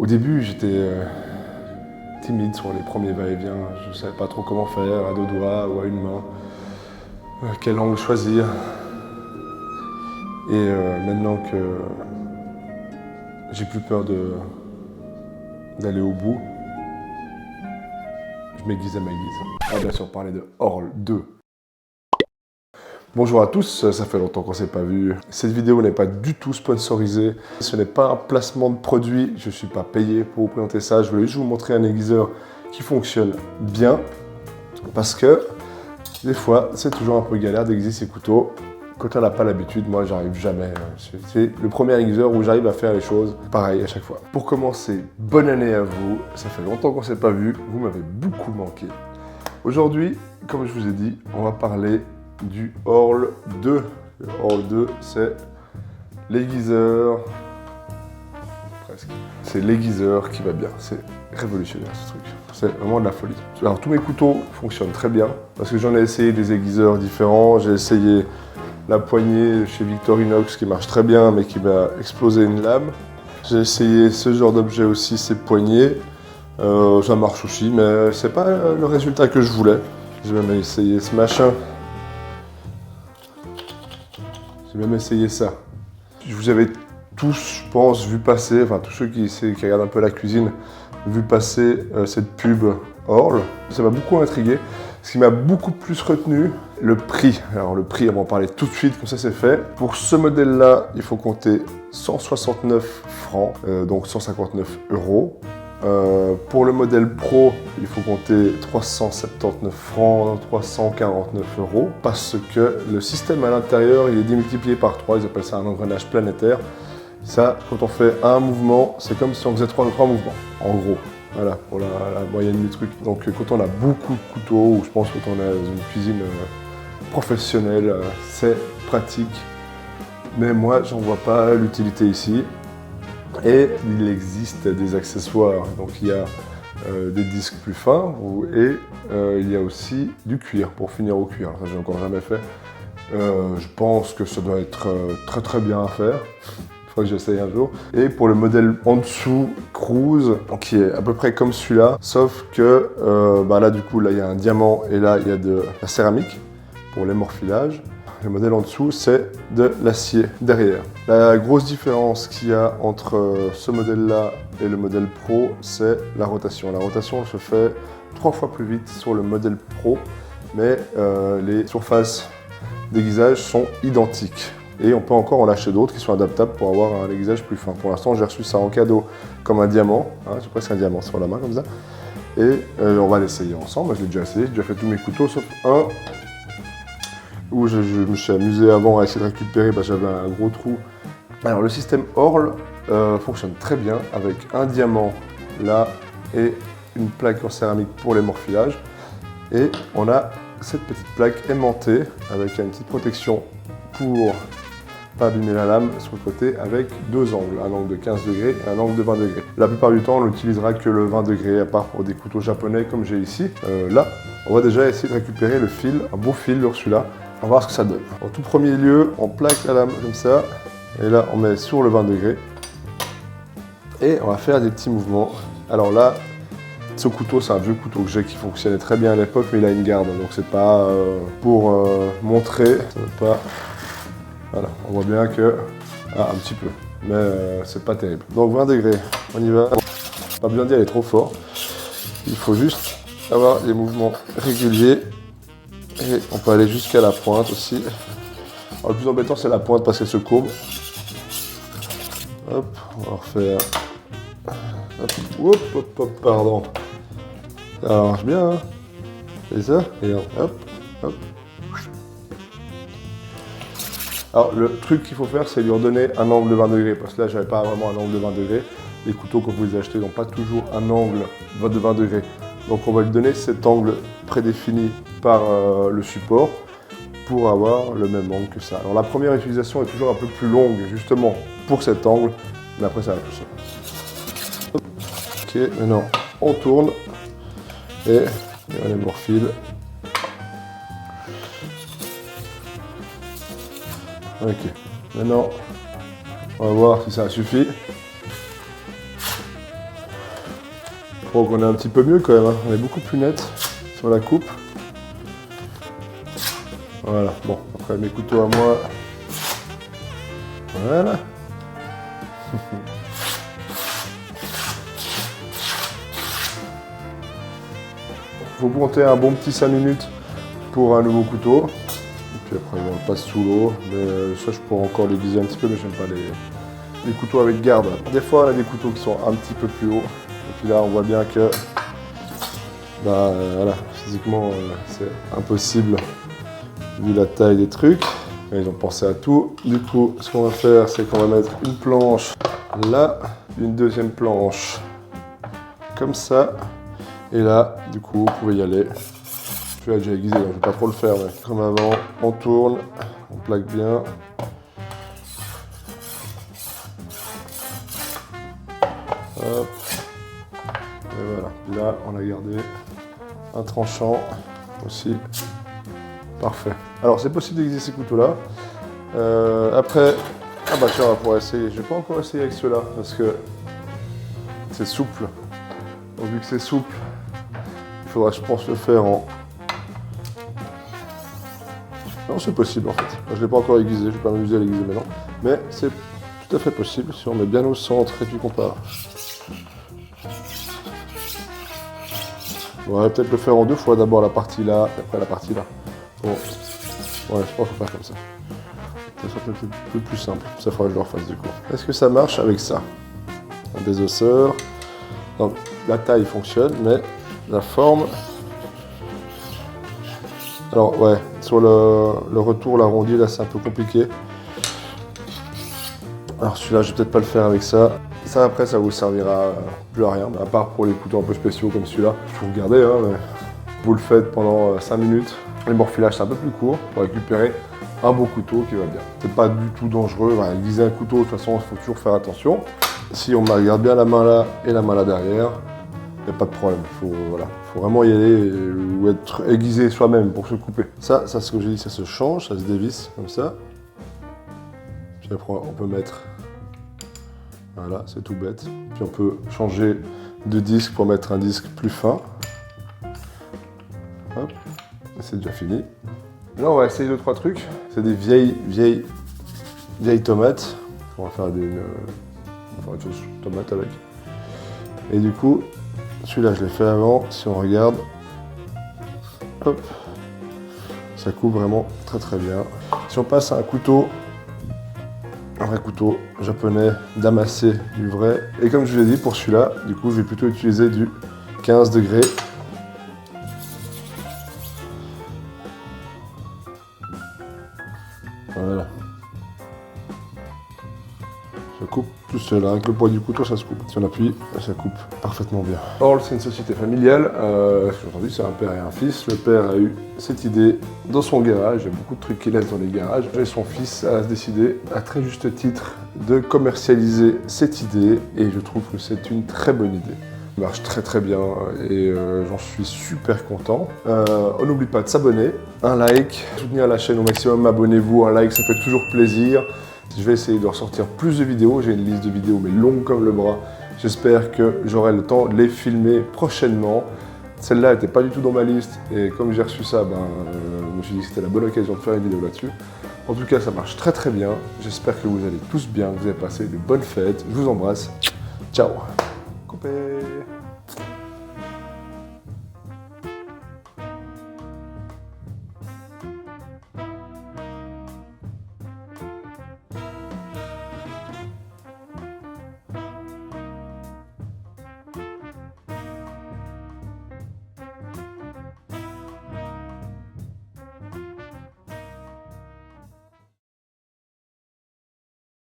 Au début, j'étais timide sur les premiers va-et-vient. Je ne savais pas trop comment faire, à deux doigts ou à une main. Quel angle choisir. Et maintenant que j'ai plus peur d'aller au bout, je m'aiguise à ma guise. On va bien sûr parler de Orle 2. Bonjour à tous, ça fait longtemps qu'on ne s'est pas vu. Cette vidéo n'est pas du tout sponsorisée. Ce n'est pas un placement de produit, je ne suis pas payé pour vous présenter ça. Je voulais juste vous montrer un aiguiseur qui fonctionne bien. Parce que des fois, c'est toujours un peu galère d'aiguiser ses couteaux. Quand on n'a pas l'habitude, moi j'arrive jamais. C'est le premier aiguiseur où j'arrive à faire les choses pareil à chaque fois. Pour commencer, bonne année à vous. Ça fait longtemps qu'on ne s'est pas vu, vous m'avez beaucoup manqué. Aujourd'hui, comme je vous ai dit, on va parler du Orle 2. Le Orle 2, c'est l'aiguiseur. Presque. C'est l'aiguiseur qui va bien. C'est révolutionnaire ce truc. C'est vraiment de la folie. Alors tous mes couteaux fonctionnent très bien parce que j'en ai essayé des aiguiseurs différents. J'ai essayé la poignée chez Victorinox qui marche très bien mais qui m'a explosé une lame. J'ai essayé ce genre d'objet aussi, ces poignées. Ça marche aussi, mais c'est pas le résultat que je voulais. J'ai même essayé ce machin. J'ai même essayé ça. Vous avez tous, je pense, vu passer, enfin tous ceux qui regardent un peu la cuisine, vu passer cette pub Orle. Ça m'a beaucoup intrigué. Ce qui m'a beaucoup plus retenu, le prix. Alors le prix, on va en parler tout de suite, comme ça c'est fait. Pour ce modèle-là, il faut compter 169 francs, donc 159 €. Pour le modèle Pro, il faut compter 379 francs, 349 €, parce que le système à l'intérieur, il est démultiplié par 3, ils appellent ça un engrenage planétaire. Ça, quand on fait un mouvement, c'est comme si on faisait trois mouvements, en gros. Voilà, pour la moyenne du truc. Donc quand on a beaucoup de couteaux, ou je pense quand on a une cuisine professionnelle, c'est pratique. Mais moi, j'en vois pas l'utilité ici. Et il existe des accessoires, donc il y a des disques plus fins et il y a aussi du cuir pour finir au cuir. Ça, j'ai encore jamais fait. Je pense que ça doit être très bien à faire. Il faudrait que j'essaye un jour. Et pour le modèle en dessous, Cruise, qui est à peu près comme celui-là, sauf que là du coup, là il y a un diamant et là il y a de la céramique pour l'émorfilage. Le modèle en dessous, c'est de l'acier derrière. La grosse différence qu'il y a entre ce modèle-là et le modèle Pro, c'est la rotation. La rotation se fait 3 fois plus vite sur le modèle Pro, mais les surfaces d'aiguisage sont identiques. Et on peut encore en lâcher d'autres qui sont adaptables pour avoir un aiguisage plus fin. Pour l'instant, j'ai reçu ça en cadeau comme un diamant. Hein, j'ai presque un diamant sur la main comme ça. Et on va l'essayer ensemble. Moi, je l'ai déjà essayé, j'ai déjà fait tous mes couteaux sauf un où je me suis amusé avant à essayer de récupérer parce que j'avais un gros trou. Alors le système Orle fonctionne très bien avec un diamant là et une plaque en céramique pour l'émorfilage. Et on a cette petite plaque aimantée avec une petite protection pour pas abîmer la lame sur le côté avec deux angles, un angle de 15 degrés et un angle de 20 degrés. La plupart du temps on n'utilisera que le 20 degrés à part pour des couteaux japonais comme j'ai ici. Là on va déjà essayer de récupérer le fil, un beau fil sur celui-là. On va voir ce que ça donne. En tout premier lieu, on plaque la lame comme ça. Et là, on met sur le 20 degrés. Et on va faire des petits mouvements. Alors là, ce couteau, c'est un vieux couteau que j'ai qui fonctionnait très bien à l'époque, mais il a une garde. Donc c'est pas pour montrer. Ça veut pas... Voilà, on voit bien que... Ah, un petit peu. Mais c'est pas terrible. Donc 20 degrés, on y va. Pas besoin d'y aller trop fort. Il faut juste avoir des mouvements réguliers. Et on peut aller jusqu'à la pointe aussi. Alors, le plus embêtant, c'est la pointe parce qu'elle se courbe. Hop, on va refaire. Hop, pardon. Ça marche bien, hein. C'est ça. Et hop. Alors, le truc qu'il faut faire, c'est lui redonner un angle de 20 degrés. Parce que là, j'avais pas vraiment un angle de 20 degrés. Les couteaux que vous les achetez n'ont pas toujours un angle de 20 degrés. Donc, on va lui donner cet angle prédéfini par le support pour avoir le même angle que ça. Alors la première utilisation est toujours un peu plus longue justement pour cet angle, mais après ça va tout seul. Ok, maintenant on tourne et on émorfile. Ok, maintenant on va voir si ça suffit. Donc on est un petit peu mieux quand même, hein. On est beaucoup plus net sur la coupe. Voilà, bon, après mes couteaux à moi. Voilà. Faut compter un bon petit 5 minutes pour un nouveau couteau. Et puis après on le passe sous l'eau. Mais ça je pourrais encore l'aiguiser un petit peu, mais j'aime pas les couteaux avec garde. Des fois on a des couteaux qui sont un petit peu plus hauts. Et puis là on voit bien que voilà, physiquement c'est impossible vu la taille des trucs. Et ils ont pensé à tout. Du coup, ce qu'on va faire, c'est qu'on va mettre une planche là, une deuxième planche comme ça. Et là, du coup, vous pouvez y aller. Je vais déjà aiguiser, donc je ne vais pas trop le faire, mais comme avant, on tourne, on plaque bien. Hop. Et voilà. Là, on a gardé un tranchant aussi. Parfait. Alors, c'est possible d'aiguiser ces couteaux-là. Après, ah bah tiens, on va pouvoir essayer. Je n'ai pas encore essayé avec ceux-là parce que c'est souple. Donc, vu que c'est souple, il faudra, je pense, le faire en... Non, c'est possible en fait. Je ne l'ai pas encore aiguisé, je ne vais pas m'amuser à l'aiguiser maintenant. Mais c'est tout à fait possible si on met bien au centre et puis qu'on part. On va peut-être le faire en deux fois, d'abord la partie là, et après la partie là. Bon. Ouais, je pense qu'il faut faire comme ça. Ça sera peut-être un peu plus simple. Ça faudra que je le refasse du coup. Est-ce que ça marche avec ça? Un désosseur. Donc, la taille fonctionne, mais la forme... Alors ouais, sur le retour, l'arrondi, là c'est un peu compliqué. Alors celui-là, je vais peut-être pas le faire avec ça. Ça après, ça vous servira plus à rien, à part pour les couteaux un peu spéciaux comme celui-là. Vous regardez, hein, mais vous le faites pendant 5 minutes. Les morfilages, c'est un peu plus court pour récupérer un bon couteau qui va bien. C'est pas du tout dangereux. Voilà, aiguiser un couteau, de toute façon, il faut toujours faire attention. Si on regarde bien la main là et la main là derrière, il n'y a pas de problème. Voilà, faut vraiment y aller ou être aiguisé soi-même pour se couper. Ça, ce que j'ai dit, ça se change, ça se dévisse comme ça. Puis après, on peut mettre... Voilà, c'est tout bête. Puis on peut changer de disque pour mettre un disque plus fin. Hop, c'est déjà fini. Là, on va essayer 2-3 trucs. C'est des vieilles tomates. On va faire une sauce tomate avec. Et du coup, celui-là, je l'ai fait avant. Si on regarde, hop, ça coupe vraiment très très bien. Si on passe à un couteau, un vrai couteau japonais d'amasser du vrai. Et comme je vous l'ai dit, pour celui-là, du coup, je vais plutôt utiliser du 15 degrés. Voilà. Ça coupe tout seul, avec le poids du couteau, ça se coupe. Si on appuie, ça coupe parfaitement bien. Orl, c'est une société familiale. Aujourd'hui, c'est un père et un fils. Le père a eu cette idée dans son garage. Il y a beaucoup de trucs qu'il laisse dans les garages. Et son fils a décidé, à très juste titre, de commercialiser cette idée. Et je trouve que c'est une très bonne idée. Ça marche très très bien et j'en suis super content. On n'oublie pas de s'abonner, un like, soutenir la chaîne au maximum, abonnez-vous, un like, ça fait toujours plaisir. Je vais essayer de ressortir plus de vidéos, j'ai une liste de vidéos mais longue comme le bras. J'espère que j'aurai le temps de les filmer prochainement. Celle-là n'était pas du tout dans ma liste et comme j'ai reçu ça, je me suis dit que c'était la bonne occasion de faire une vidéo là-dessus. En tout cas, ça marche très très bien. J'espère que vous allez tous bien, que vous avez passé de bonnes fêtes. Je vous embrasse. Ciao. Coupé.